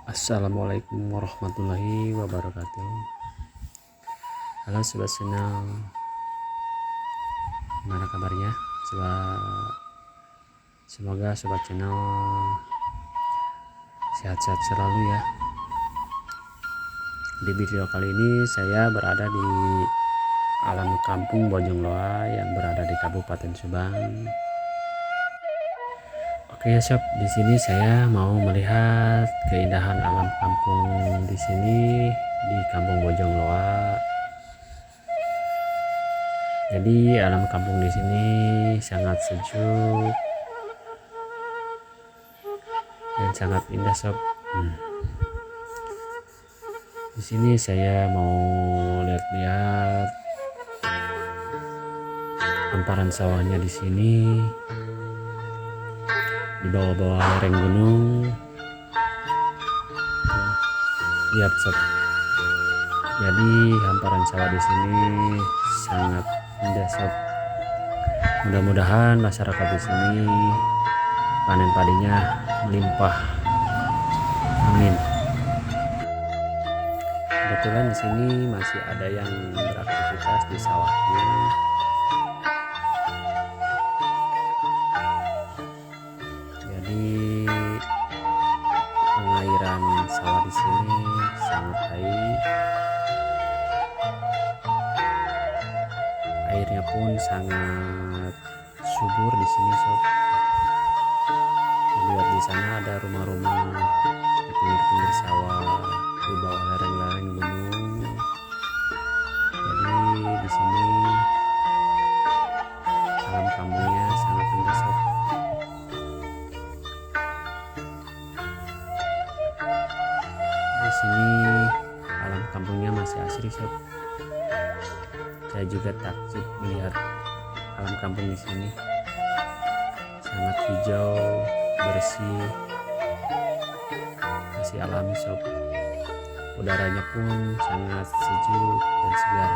Assalamualaikum warahmatullahi wabarakatuh. Halo sobat channel, gimana kabarnya? Semoga sobat channel sehat-sehat selalu ya. Di video kali ini saya berada di alam kampung Bojongloa yang berada di Kabupaten Subang. Oke ya sob, di sini saya mau melihat keindahan alam kampung di sini di Kampung Bojongloa. Jadi alam kampung di sini sangat sejuk dan sangat indah sob. Di sini saya mau lihat-lihat hamparan sawahnya di sini. Di bawah-bawah lereng gunung. Lihat sob. Jadi hamparan sawah di sini sangat indah sob. Mudah-mudahan masyarakat di sini panen padinya melimpah. Amin. Kebetulan di sini masih ada yang beraktivitas di sawahnya. Jadi pengairan sawah di sini sangat baik. Airnya pun sangat subur di sini sob. Lihat di sana ada rumah-rumah di pinggir-pinggir sawah di bawah lereng-lereng gunung. Jadi di sini alam kampungnya sangat indah sob. Di sini alam kampungnya masih asri sob. Saya juga takjub melihat alam kampung di sini sangat hijau, bersih, masih alami sob. Udaranya pun sangat sejuk dan segar.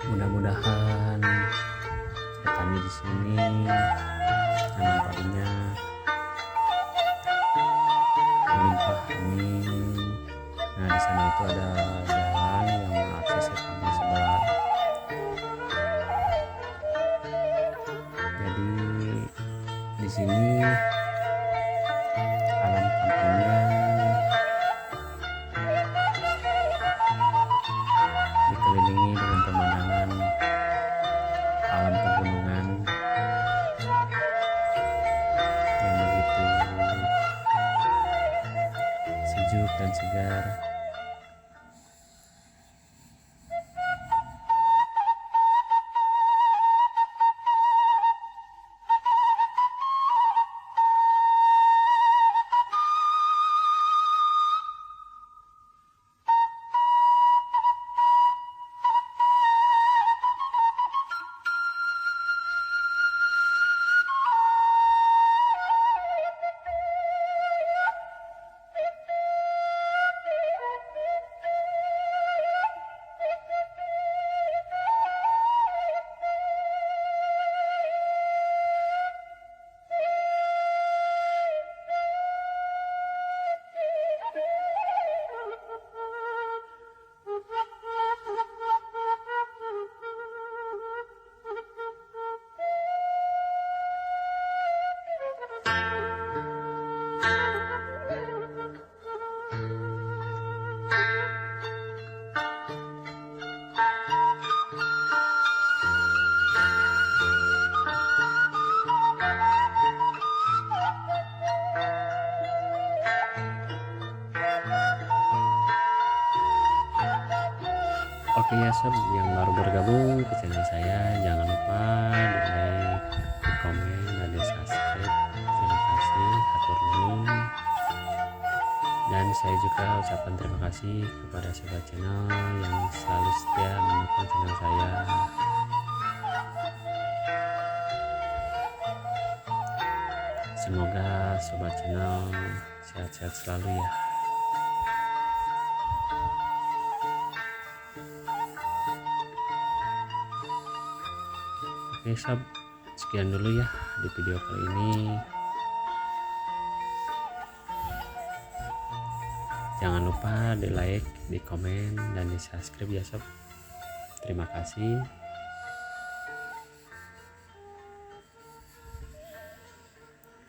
Mudah-mudahan petani di sini nanam padinya melimpah. Amin. Nah di sana itu ada jalan yang mengakses ke kampung sebelah. Jadi di sini alam kampungnya dikelilingi dengan pemandangan alam pegunungan yang begitu sejuk dan segar. Oke ya sob, yang baru bergabung ke channel saya jangan lupa di like, di komen, dan di subscribe. Terima kasih, hatur nuhun. Dan saya juga ucapkan terima kasih kepada sobat channel yang selalu setia mendukung channel saya. Semoga sobat channel sehat-sehat selalu ya. Oke sob, sekian dulu ya di video kali ini. Jangan lupa di like, di komen, dan di subscribe ya sob. Terima kasih.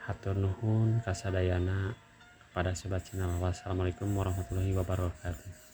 Hatur nuhun kasadayana kepada sobat channel. Wassalamualaikum warahmatullahi wabarakatuh.